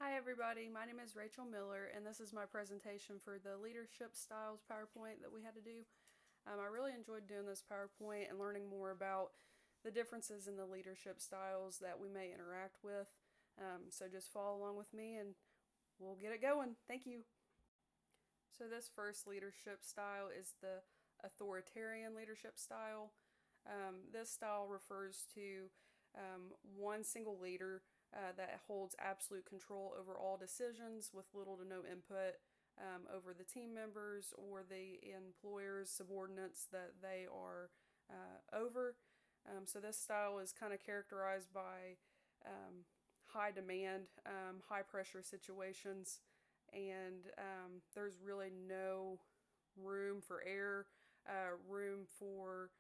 Hi everybody, my name is Rachel Miller and this is my presentation for the Leadership Styles PowerPoint that we had to do. I really enjoyed doing this PowerPoint and learning more about the differences in the leadership styles that we may interact with. So just follow along with me and we'll get it going. Thank you. So this first leadership style is the authoritarian leadership style. This style refers to one single leader that holds absolute control over all decisions with little to no input over the team members or the employer's subordinates that they are over. So this style is kind of characterized by high demand, high pressure situations, and there's really no room for error, room for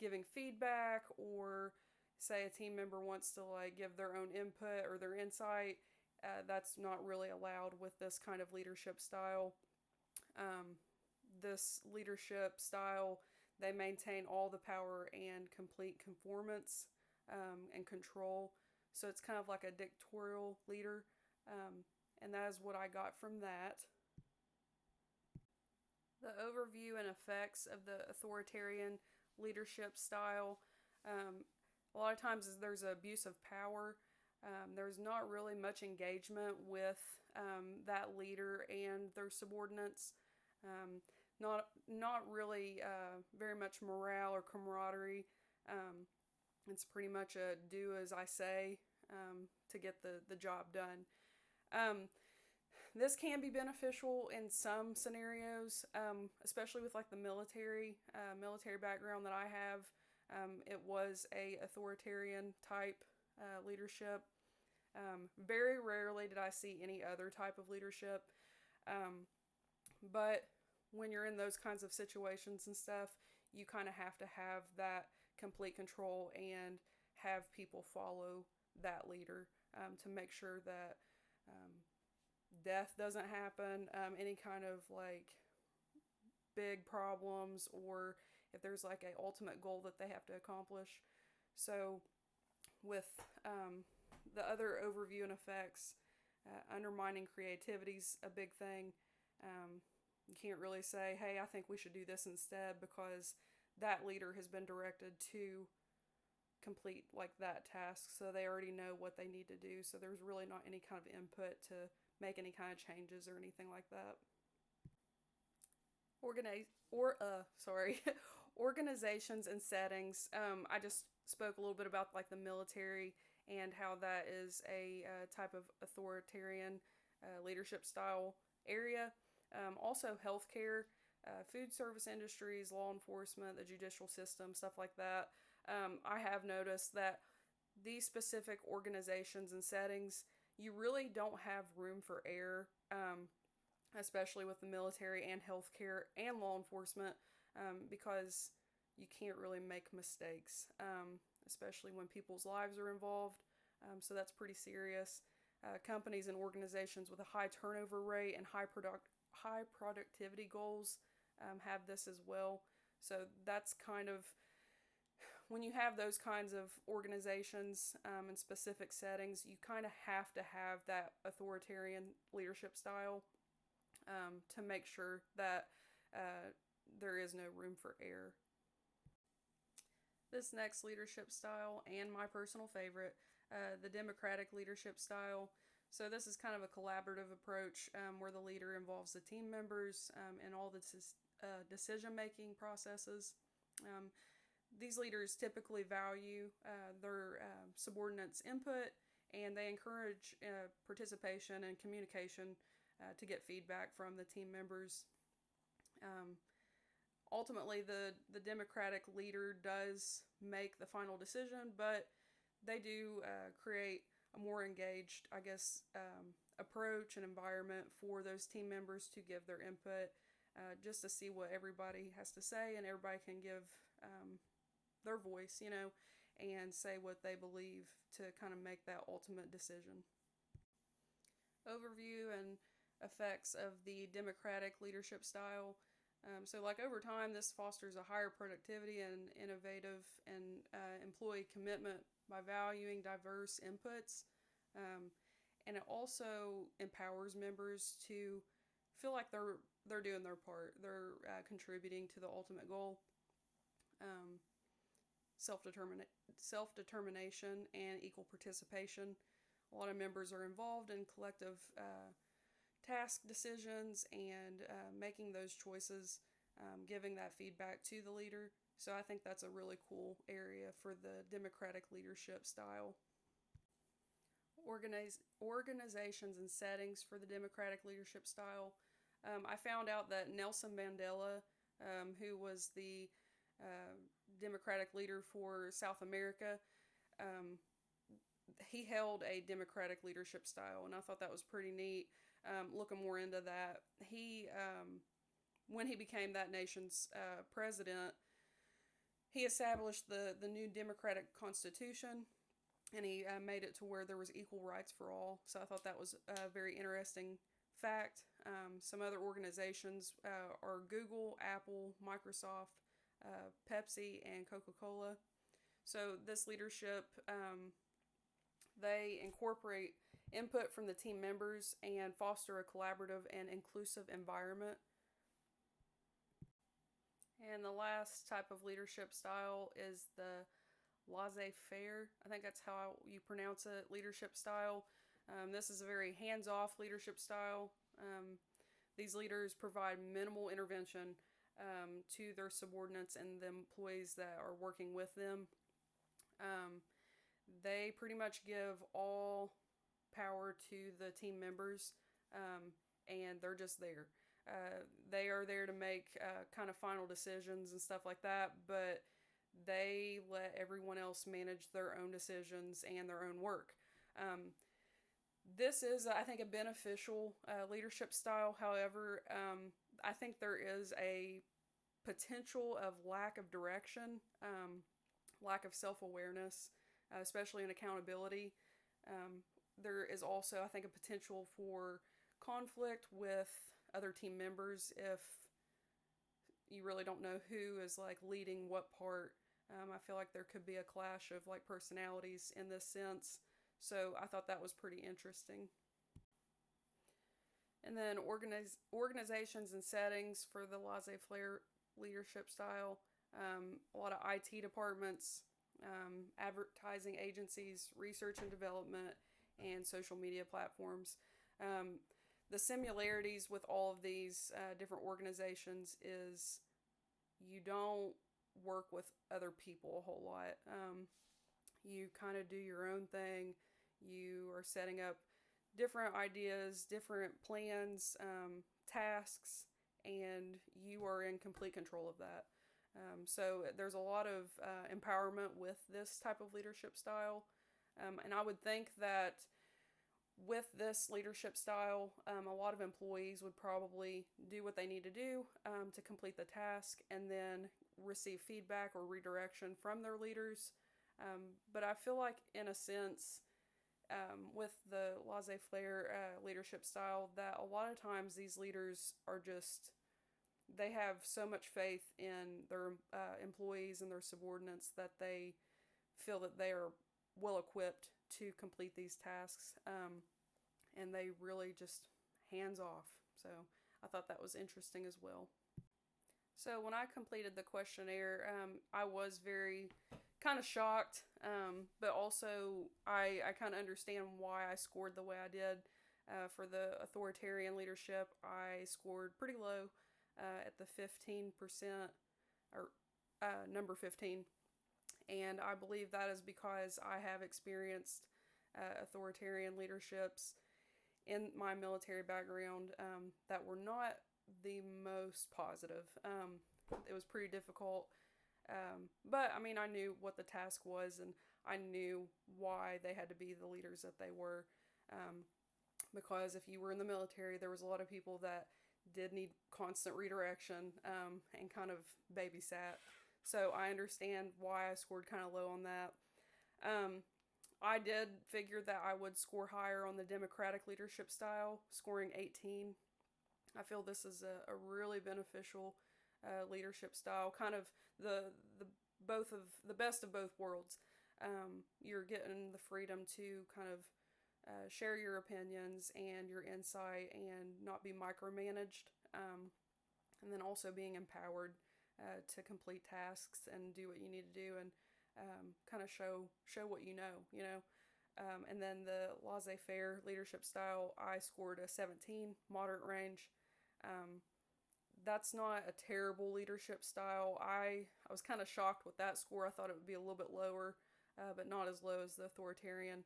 giving feedback, or say a team member wants to give their own input or their insight. That's not really allowed with this kind of leadership style. This leadership style, they maintain all the power and complete conformance and control. So it's kind of like a dictatorial leader. And that is what I got from that. The overview and effects of the authoritarian leadership style. A lot of times there's an abuse of power. There's not really much engagement with that leader and their subordinates. Not really very much morale or camaraderie. It's pretty much a do as I say to get the job done. This can be beneficial in some scenarios, especially with like the military background that I have. It was a authoritarian type leadership. Very rarely did I see any other type of leadership. But when you're in those kinds of situations and stuff, you kind of have to have that complete control and have people follow that leader to make sure that death doesn't happen, any kind of big problems, or if there's like a ultimate goal that they have to accomplish. So with the other overview and effects, undermining creativity's a big thing. You can't really say, hey, I think we should do this instead, because that leader has been directed to complete that task, so they already know what they need to do, so there's really not any kind of input to make any kind of changes or anything like that. Organizations and settings. I just spoke a little bit about the military and how that is a type of authoritarian leadership style area. Also healthcare, food service industries, law enforcement, the judicial system, stuff like that. I have noticed that these specific organizations and settings, you really don't have room for error, especially with the military and healthcare and law enforcement, because you can't really make mistakes, especially when people's lives are involved. So that's pretty serious. Companies and organizations with a high turnover rate and high productivity goals have this as well. So that's kind of, when you have those kinds of organizations in specific settings, you kind of have to have that authoritarian leadership style to make sure that there is no room for error. This next leadership style, and my personal favorite, the democratic leadership style. So this is kind of a collaborative approach where the leader involves the team members in all the decision-making processes. These leaders typically value their subordinates' input, and they encourage participation and communication to get feedback from the team members. Ultimately, the democratic leader does make the final decision, but they do create a more engaged, approach and environment for those team members to give their input, just to see what everybody has to say, and everybody can give their voice, and say what they believe to kind of make that ultimate decision. Overview and effects of the democratic leadership style. So over time, this fosters a higher productivity and innovative and employee commitment by valuing diverse inputs. and it also empowers members to feel like they're doing their part. They're contributing to the ultimate goal. Um, self-determination and equal participation. A lot of members are involved in collective task decisions and making those choices, giving that feedback to the leader. So I think that's a really cool area for the democratic leadership style. Organizations and settings for the democratic leadership style. I found out that Nelson Mandela, who was the democratic leader for South America, um, he held a democratic leadership style, and I thought that was pretty neat. Looking more into that, when he became that nation's president, he established the new democratic constitution, and he made it to where there was equal rights for all. So I thought that was a very interesting fact. Some other organizations are Google, Apple, Microsoft, Pepsi, and Coca-Cola. So this leadership, they incorporate input from the team members and foster a collaborative and inclusive environment. And the last type of leadership style is the laissez-faire. I think that's how you pronounce it, leadership style. This is a very hands-off leadership style. These leaders provide minimal intervention to their subordinates and the employees that are working with them. They pretty much give all power to the team members, and they're just there. They are there to make kind of final decisions and stuff like that, but they let everyone else manage their own decisions and their own work. This is, I think, a beneficial leadership style. However, I think there is a potential of lack of direction, lack of self-awareness, especially in accountability. There is also, I think, a potential for conflict with other team members if you really don't know who is like leading what part. I feel like there could be a clash of like personalities in this sense. So I thought that was pretty interesting. And then organizations and settings for the laissez-faire leadership style. A lot of IT departments, advertising agencies, research and development, and social media platforms. The similarities with all of these different organizations is you don't work with other people a whole lot. You kind of do your own thing. You are setting up different ideas, different plans, tasks, and you are in complete control of that. So there's a lot of empowerment with this type of leadership style. And I would think that with this leadership style, a lot of employees would probably do what they need to do to complete the task and then receive feedback or redirection from their leaders. But I feel like, in a sense, with the laissez-faire leadership style, that a lot of times these leaders are just, they have so much faith in their employees and their subordinates that they feel that they are well equipped to complete these tasks, and they really just hands off. So I thought that was interesting as well. So when I completed the questionnaire, I was very kind of shocked, but also I kind of understand why I scored the way I did. For the authoritarian leadership, I scored pretty low at the 15%, or number 15. And I believe that is because I have experienced authoritarian leaderships in my military background that were not the most positive. It was pretty difficult. But I mean, I knew what the task was, and I knew why they had to be the leaders that they were. Because if you were in the military, there was a lot of people that did need constant redirection and kind of babysat. So I understand why I scored kind of low on that. I did figure that I would score higher on the democratic leadership style, scoring 18. I feel this is a really beneficial leadership style, kind of the best of both worlds. You're getting the freedom to kind of share your opinions and your insight and not be micromanaged. And then also being empowered to complete tasks and do what you need to do, and kind of show what you know. And then the laissez-faire leadership style, I scored a 17, moderate range. That's not a terrible leadership style. I was kind of shocked with that score. I thought it would be a little bit lower, but not as low as the authoritarian,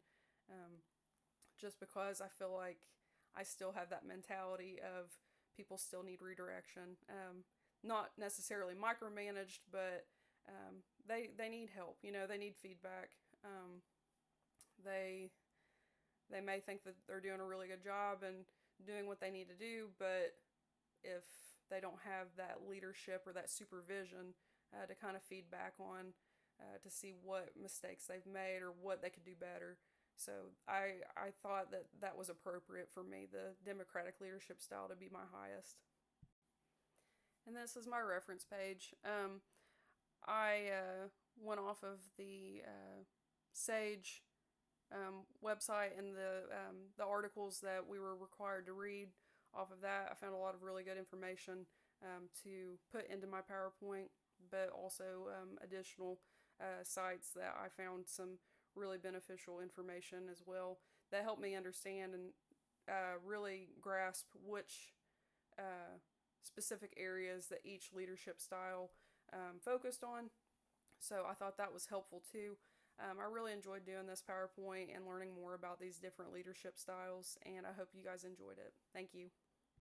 just because I feel like I still have that mentality of people still need redirection. Not necessarily micromanaged, but they need help. They need feedback. They they may think that they're doing a really good job and doing what they need to do, but if they don't have that leadership or that supervision to kind of feed back on, to see what mistakes they've made or what they could do better. So I thought that that was appropriate for me, the democratic leadership style, to be my highest. And this is my reference page. I went off of the SAGE website and the articles that we were required to read. Off of that, I found a lot of really good information to put into my PowerPoint, but also additional sites that I found some really beneficial information as well that helped me understand and really grasp which specific areas that each leadership style focused on. So I thought that was helpful too. I really enjoyed doing this PowerPoint and learning more about these different leadership styles, and I hope you guys enjoyed it. Thank you.